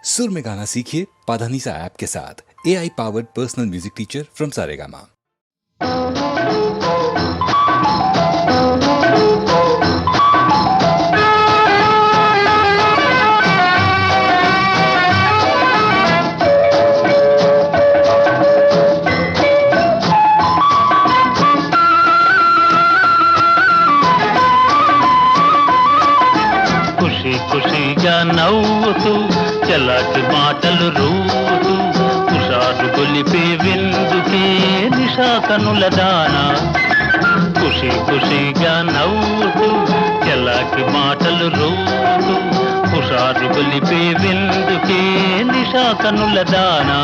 सुर में गाना सीखिए पाधानीसा ऐप के साथ। AI powered personal music teacher from Saregama. ఖుషి ఖుషిగా నవ్వుతూ చలాకి మాటలు రూతూ హుషారు గొలిపే విందుకే నిషా కనుల దానా. ఖుషి ఖుషిగా నవ్వుతూ చలాకి మాటలు రూతూ హుషారు గొలిపే విందుకే నిషా కనుల దానా.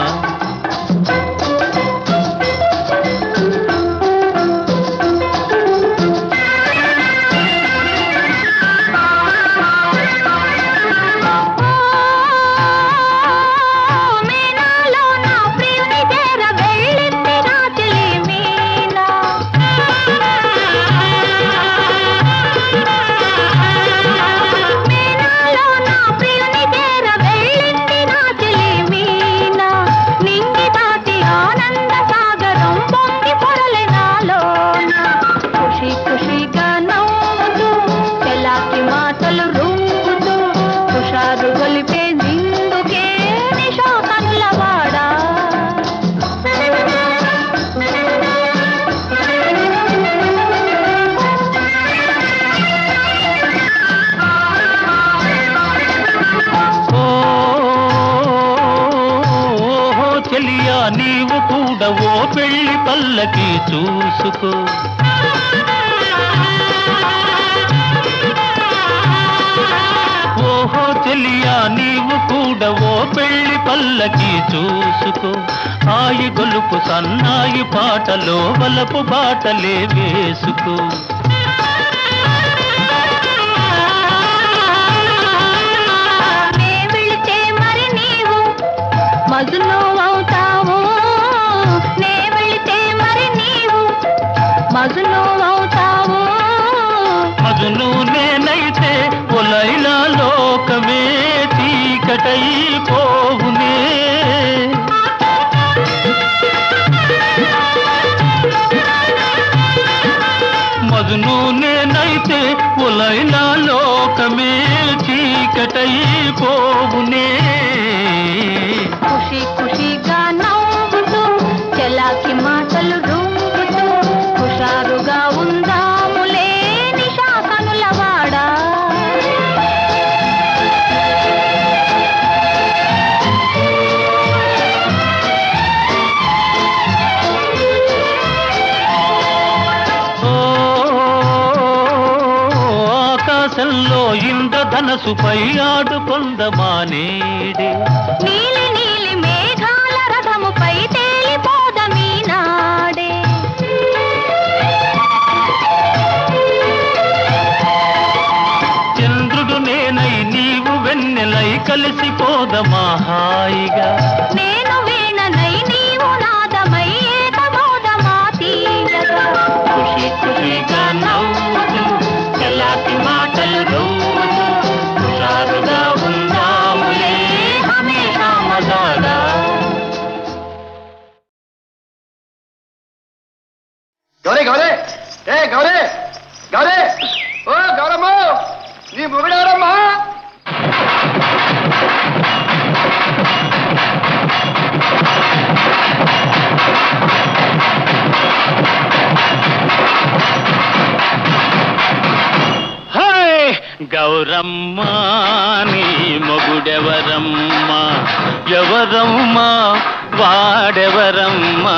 నీవు కూడా ఓ పెళ్లి పల్లకి చూసుకో. ఓహో చెలియా నీవు కూడా ఓ పెళ్లి పల్లకి చూసుకో. ఆయి గొలుపు సన్నాయి పాటలో వలపు బాటలే వేసుకో. మజును అవుతావు నే వెళితే మరి నీవు మజును అవుతావు. మజును నేనైతే ఒలైలా లోకమే చీకటైపోవునే. మజును నేనైతే ఒలైలా లోకమే చీకటైపోవునే. ఖుషి ఖుషిగా నవ్వుతూ చలాకి మాటలు రూపుతూ హుషారుగా ఉందాములే నిషా కనులవాడా. ఆకాశంలో ఇంద్రధనసుపై ఆడుకొందమానేడే. నీలి నీలి మేఘాల రథముపై తేలిపోదమీ నాడే. చంద్రుడు నేనై నీవు వెన్నెలై కలిసిపోదమా హాయిగా. నేను వీణనై నీవు నాదమై ఏకమోదమా తీయగా. ఖుషి ఖుషిగా నవ్వుతూ చలాకి మాటలు రూతూ హుషారుగా ఉందాములే హమేషా మజాగా. గౌరీ గౌరీ ఏ గౌరీ గౌరీ ఓ గౌరమ్మ నీ మొగుడెవరమ్మా? గౌరమ్మా నీ మొగుడెవరమ్మా? ఎవరమ్మా వాడెవరమ్మా?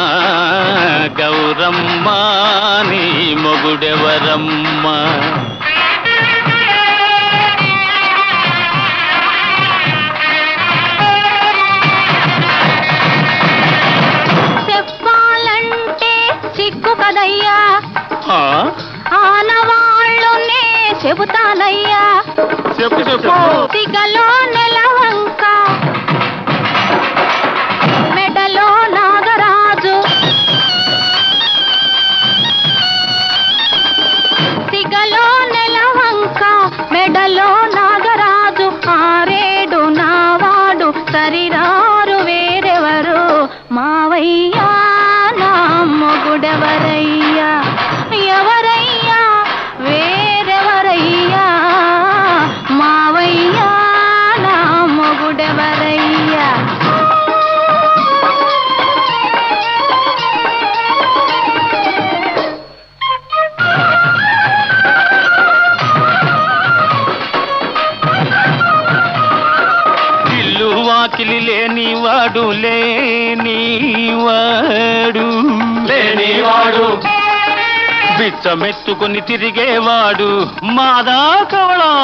గౌరమ్మా నీ మొగుడెవరమ్మా? చెప్పాలంటే సిగ్గు కదయ్యా, ఆనవాళ్ళునే చెబుతానయ్యా. చెప్పు చెప్పు. సిగలో నెలవంక మెడలో నాగరాజు. సిగలో నెలవంక మెడలో నాగరాజు. ఆరేడు నావాడు మొగుడెవరయ్యా ఇల్లు వాకిలి లేనివాడు బిచ్చమెత్తుకుని తిరిగేవాడు మాదా కవళం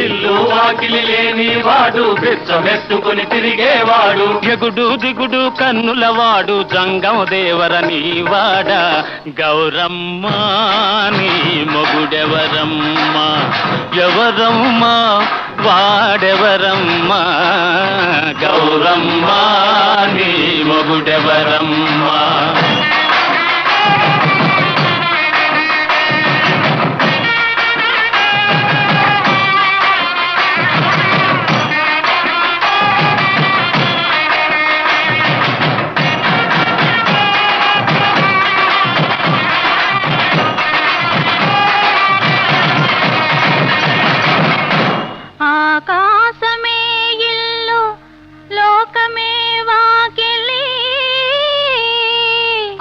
ఇల్లు వాకిలి లేనివాడు బిచ్చమెత్తుకుని తిరిగేవాడు ఎగుడు దిగుడు కన్నులవాడు జంగం దేవరని వాడ గౌరమ్మ నీ మొగుడెవరమ్మ ఎవరమ్మా వాడెవరమ్మా గౌరమ్మ నీ మొగుడెవరమ్మా ఆకాశమే ఇల్లు లోకమే వాకిలి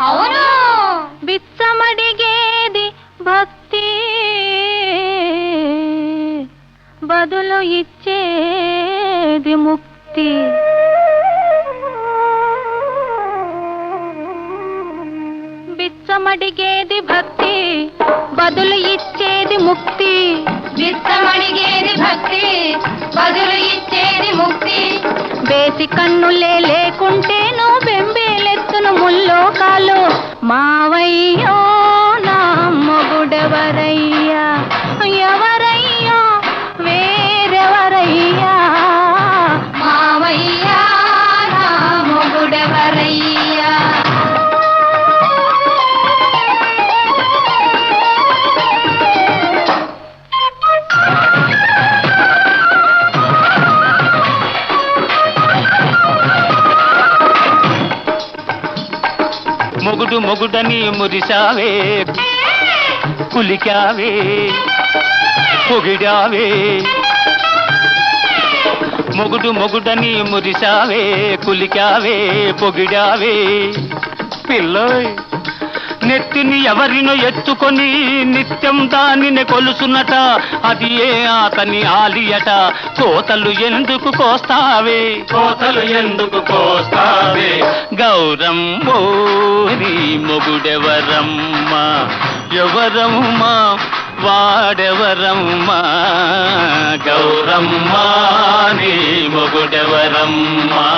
అవును బిచ్చమడిగేది భక్తి బదులు ఇచ్చేది ముక్తి బిచ్చమడిగేది భక్తి బదులు ఇచ్చేది ముక్తి బిచ్చమడిగేది భక్తి బదులు ఇచ్చేది ముక్తి బేసి కన్నులే లేకుంటేను బెంబేలెత్తును ముల్లోకాలు మావయ్యో నా మొగుడెవరయ్యా ఎవరయ్యా వేరెవరయ్యా మావయ్యా నా మొగుడెవరయ్యా మొగుడు మొగుడని మురిశావే కులికావే పొగిడావే మొగుడు మొగుడని మురిశావే కులికావే పొగిడావే పిల్లోయ్ నెత్తిని ఎవరినో ఎత్తుకొని నిత్యం దానిని కొలుసునట అది ఏ అతని ఆలియట కోతలు ఎందుకు కోస్తావే గౌరమ్మో నీ మొగుడెవరమ్మా ఎవరమ్మా వాడెవరమ్మా గౌరమ్మా నీ మొగుడెవరమ్మా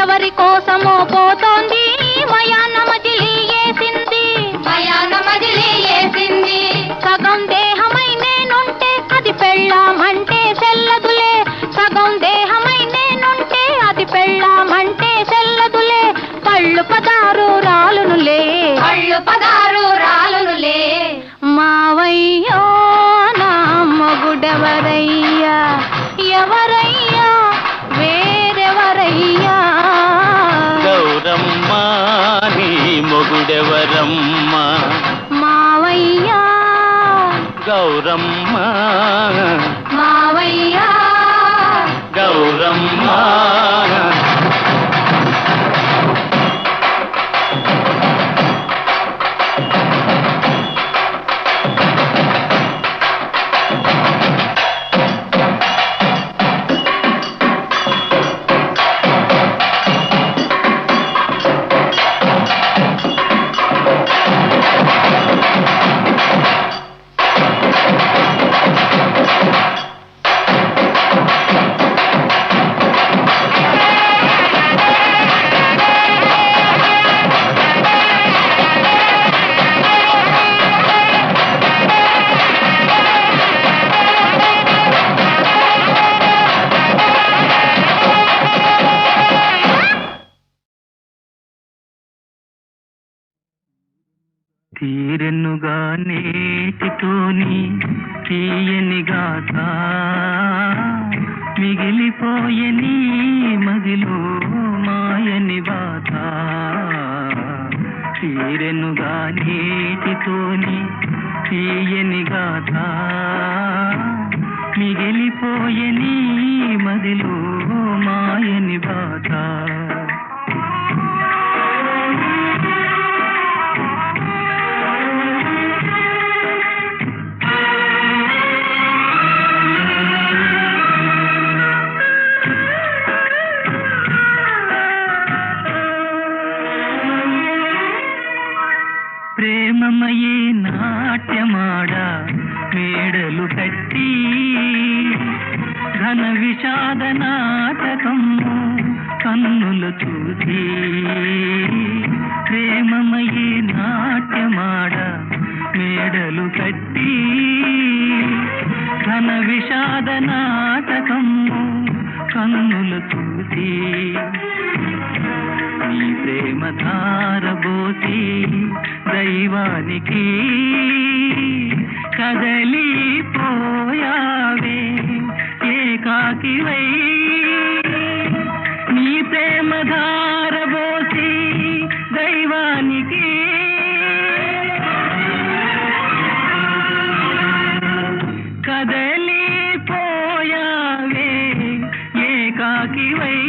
ఎవరి కోసమో పోతోంది మయాన మజిలీ వేసింది సగం దేహమై నేనుంటే అది పెళ్ళామంటే సెల్లదులే సగం దేహమై నేనుంటే అది పెళ్ళామంటే సెల్లదులే పళ్ళు పదారు రాలునులే మావయ్యో నా మొగుడెవరయ్యా ఎవరయ్యా వేరెవరయ్యా గౌరమ్మా నీ మొగుడెవరమ్మా మావయ్యా గౌరమ్మా మావయ్యా గౌరమ్మా తీరెన్నుగా నేటితోని తీయని గాథ మిగిలిపోయని మదిలో మాయని బాధ. తీరెన్నుగా నేటితోని తీయని గాథ మిగిలిపోయని మదిలో మాయని బాధ. ప్రేమమయే నాట్యమాడ మేడలు కట్టి ఘన విషాద నాటకము కన్నులు చూసి. ప్రేమమయే నాట్యమాడ మేడలు కట్టి ఘన విషాద నాటకము కన్నులు చూసి. నీ ప్రేమ ధారబోసి దైవానికి కదలిపోయావే ఏకాకివై. నీ ప్రేమ ధారబోసి దైవానికి కదలిపోయావే ఏకాకివై.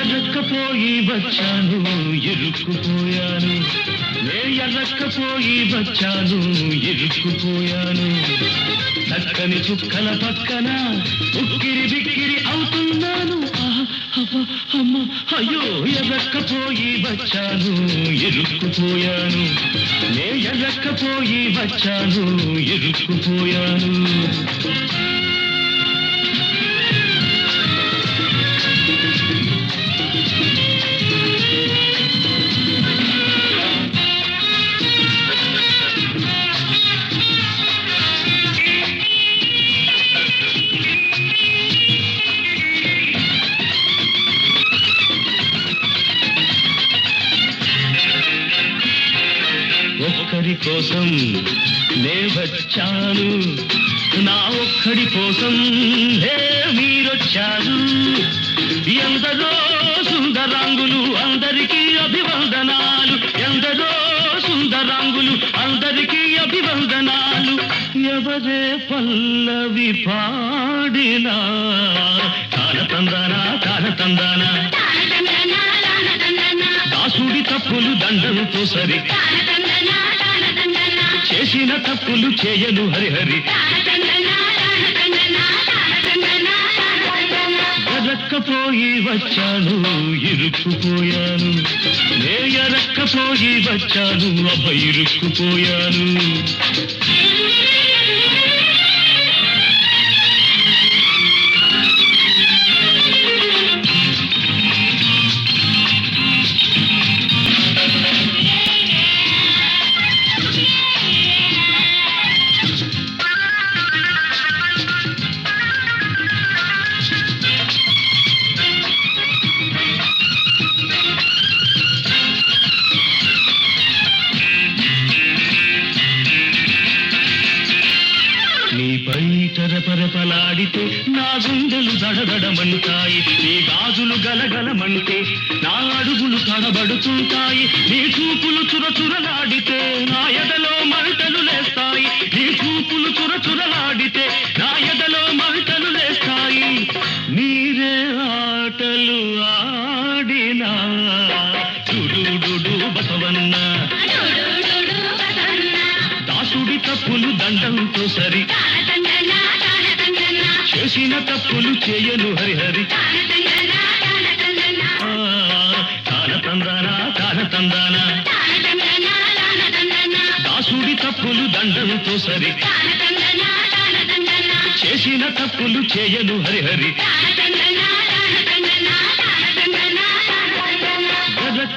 ఎర్రక్కపోయి వచ్చాను ఇరుక్కుపోయాను, నే ఎర్రక్కపోయి వచ్చాను ఇరుక్కుపోయాను. చక్కని చుక్కల పక్కన ఉక్కిరి బిక్కిరి అవుతున్నాను. అమ్మ అయ్యో ఎర్రక్కపోయి వచ్చాను ఇరుక్కుపోయాను, నే ఎర్రక్కపోయి వచ్చాను ఇరుక్కుపోయాను. ఒక్కడి కోసం నే వచ్చాను, నా ఒక్కడి కోసం మీరొచ్చారు. ఎందరో సుందరాంగులు అందరికీ అభివందనాలు, ఎందరో సుందరాంగులు అందరికీ అభివందనాలు. ఎవరే పల్లవి పాడినా తానతందానా తానతందానా. దాసుడి తప్పులు దండంతో సరి, చేసిన తప్పులు చేయను హరిహరి. ఎరక్కపోయి వచ్చాను ఇరుక్కుపోయాను, నే ఎరక్కపోయి వచ్చాను అబ్బ ఇరుక్కుపోయాను. పరపరపలాడితే నా గుండెలు దడదడమంటాయి, నీ గాజులు గలగలమంటే నా అడుగులు తడబడుతుంటాయి. నీ చూపులు చురచురలాడితే నా ఎదలో మంటలు లేస్తాయి, నీ చూపులు చురచురలాడితే నా ఎదలో మంటలు లేస్తాయి. నీరే ఆటలు ఆడినా చుడు బసవన్న, దాసుడి తప్పులు దండంతో సరి, చేసిన తప్పులు చేయను హరిహరి. తానతందానా తానతందానా. దాసుడి తప్పులు దండంతో సరి, చేసిన తప్పులు చేయను హరిహరి.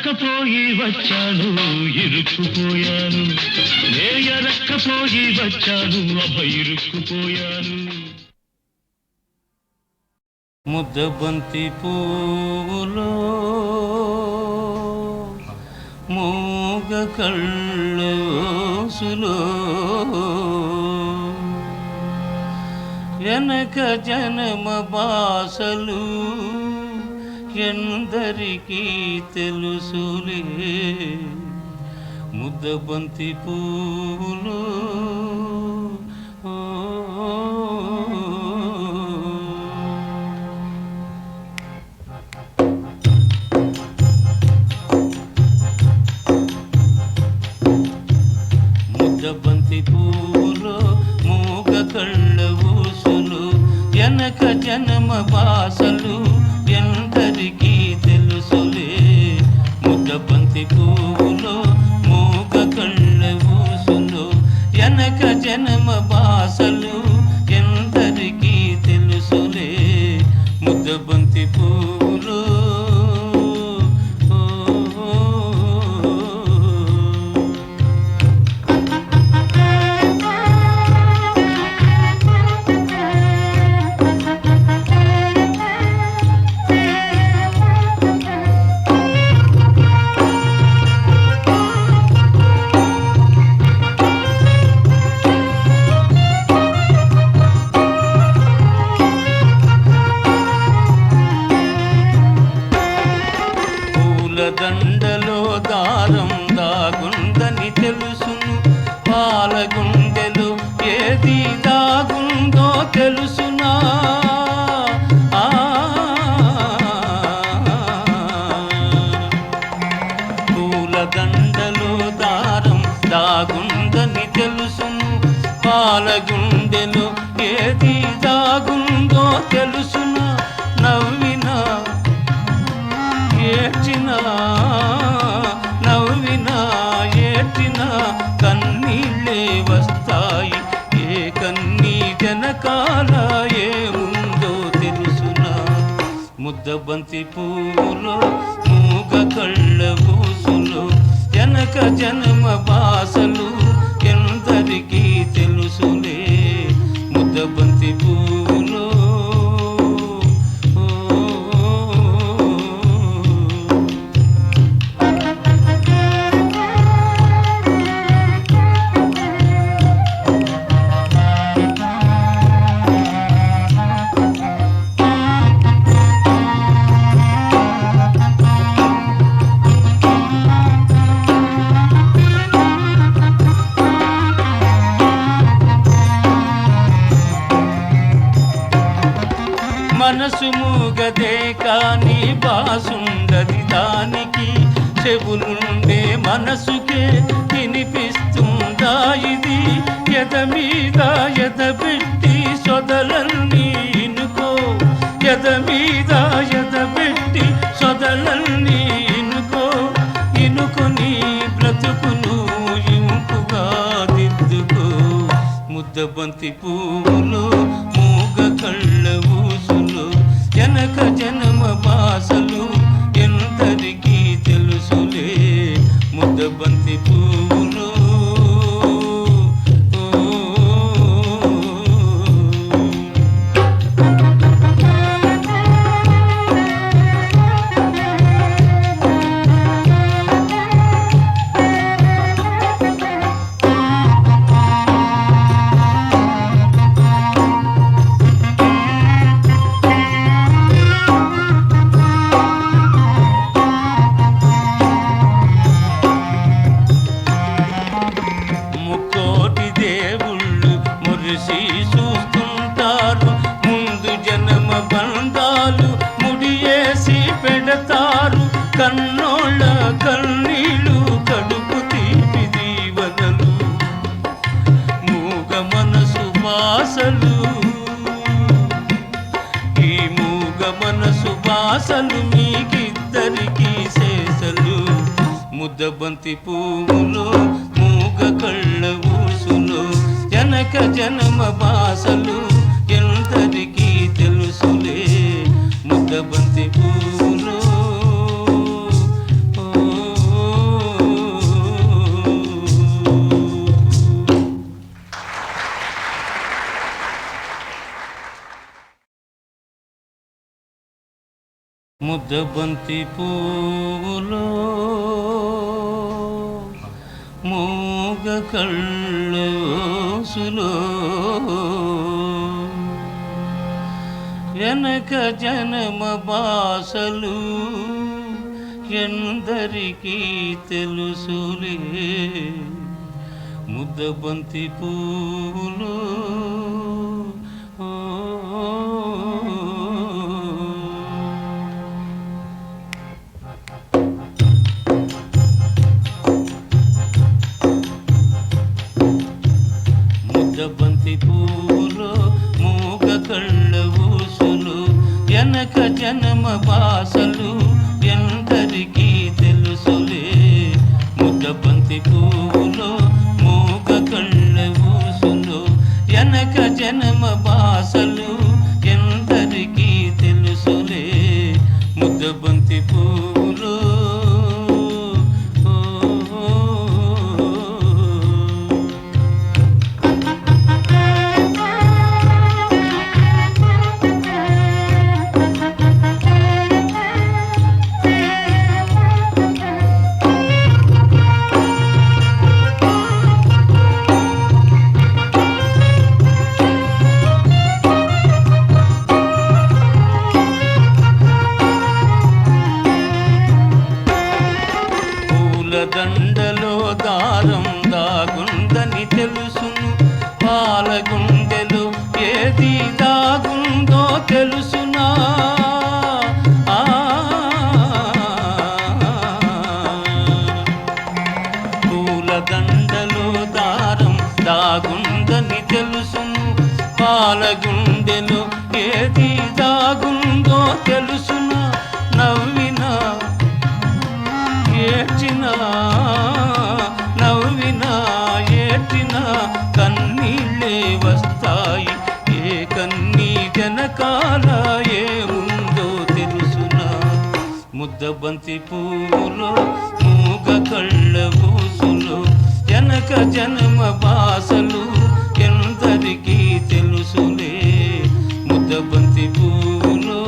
ఎరక్కపోయి వచ్చాను ఇరుక్కుపోయాను నే ఎరక్కపోయి వచ్చాను అబ్బ ఇరుక్కుపోయాను. ముద్దబంతి పువ్వులో మూగ కళ్ళోసులో వెనక జనమ బాసలు ఎందరికీ తెలుసులే. ముద్దబంతి పువ్వులో ముద్దబంతి పువ్వులో మూగ కళ్ళ ఊసులు వెనక జనమ బాసలు ఎందరికీ తెలుసులే. ముద్దబంతి పువ్వులో మూగ కళ్ళ ఊసులు వెనక జనమ బాసలు ఎందరికీ తెలుసులే. ముద్దబంతి పువ్వులో దండలో దారం దాగుందని తెలుసును. పాలగుండెలో ఏది దాగుందో తెలుసునా. పూల దండలో దారం దాగుందని తెలుసును. పాలగుండెలో ఏది దాగుందో తెలుసునా. నవ్వినా ఏడ్చినా నవ్వినా ఏడ్చినా కన్నీళ్ళే వస్తాయి. ఏ కన్నీ జనకాల ఏముందో తెలుసునా. ముద్దబంతి పువ్వులో మూగ కళ్ళ ఊసులో వెనక జనమ బాసలు ఎందరికీ తెలుసులే. ముద్దబంతి పువ్వులో మనసు మూగదే కాని బాసుండది దానికి. చెవులుండే మనసుకే వినిపిస్తుందా ఇది. ఎద మీద ఎద పెట్టి సొదలల్ని ఇనుకో. ఎద మీద ఎద పెట్టి సొదలల్ని ఇనుకో. ఇనుకొని బ్రతుకును ఇంపుగా దిద్దుకో. ముద్దబంతి పువ్వులో మూగ కళ్ళ ఊసులు వెనక జనమ బాసలు ఎందరికీ తెలుసులే. ముద్దబంతి పువ్వులో చూస్తుంటారు. ముందు జన్మ బంధాలు ముడియేసి పెడతారు. కన్నోళ్ళ కన్నీళ్ళు కడుపు తీపి దీవెనలు. మూగ మనసు బాసలు ఈ మూగ మనసు బాసలు మీకిద్దరికీ శేషలు. ముద్దబంతి పువ్వులో మూగ కళ్ళ ఊసులో వెనక జన్మ బాసలు ఎందరికీ తెలుసులే. ముద్దబంతి పువ్వులో ముద్దబంతి పువ్వులో మూగ కళ్ళోసులో వెనక జనమ బాసలు ఎందరికీ తెలుసులే ముద్దబంతి పువ్వులో ముద్దబంతి పువ్వులో మూగ కళ్ళ ఊసులు వెనక జనమ బాసలు ఎందరికీ తెలుసులే ముద్దబంతి పువ్వులో మూగ కళ్ళ ఊసులు వెనక జనమ బాసలు ఎందరికీ తెలుసులే ముద్దబంతి పువ్వులో దండలో దారం దాగుందని తెలుసును పాలగుండెలో ఏది దాగుందో తెలుసునా పూల దండలో దారం దాగుందని తెలుసును పాలగుండెలో ఏది దాగుందో తెలుసునా నవ్వినా ఏడ్చినా నవ్వినా ఏడ్చినా కన్నీళ్ళే వస్తాయి ఏ కన్నీ జనకాల ఏముందో తెలుసునా ముద్దబంతి పువ్వులో మూగ కళ్ళ ఊసులో వెనక జన్మ బాసలు ఎందరికీ తెలుసులే ముద్దబంతి పువ్వులో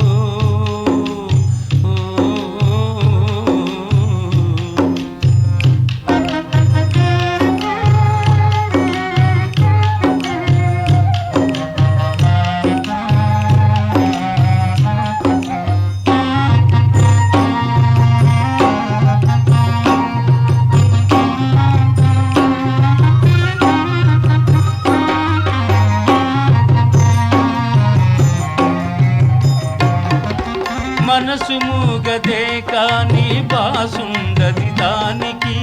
మనసు మూగదే కాని బాసుండది దానికి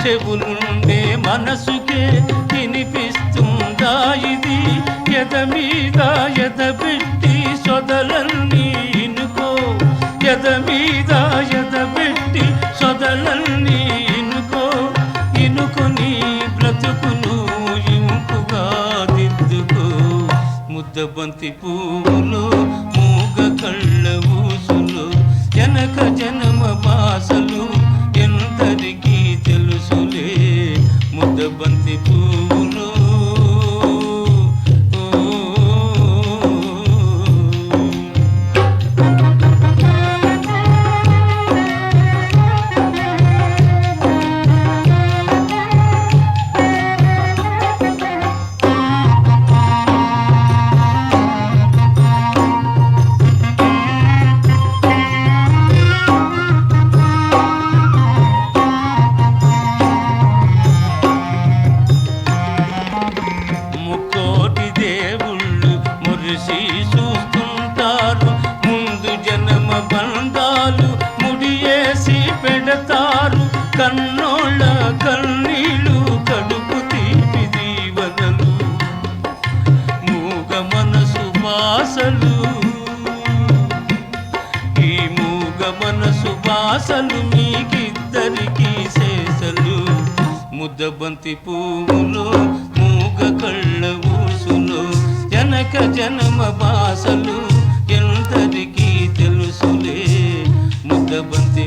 చెవులుండే మనసుకే వినిపిస్తుందా ఇది ఎద మీద ఎదబెట్టి సొదలన్నీ ఇనుకో ఎద మీద ఎదబెట్టి సొదలన్నీ ఇనుకో ఇనుకొని బ్రతుకును ఇంపుగా దిద్దుకో ముద్దబంతి పువ్వులో మూగ కళ్ళ ఊసులు వెనక జన్మ బాసలు ఎందరికీ తెలుసులే ముద్దబంతి పువ్వులో చూస్తుంటారు ముందు జన్మ బంధాలు ముడియేసి పెడతారు కన్నోళ్ళ కన్నీళ్ళు కడుపు తీపి దీవనలు మూగ మనసు బాసలు ఈ మూగ మనసు బాసలు మీకిద్దరికీ శేషలు ముద్దబంతి పువ్వులో మూగ కళ్ళ ఊసులో వెనక జన్మ బాసలు ఎందరికీ తెలుసులే ముద్దబంతి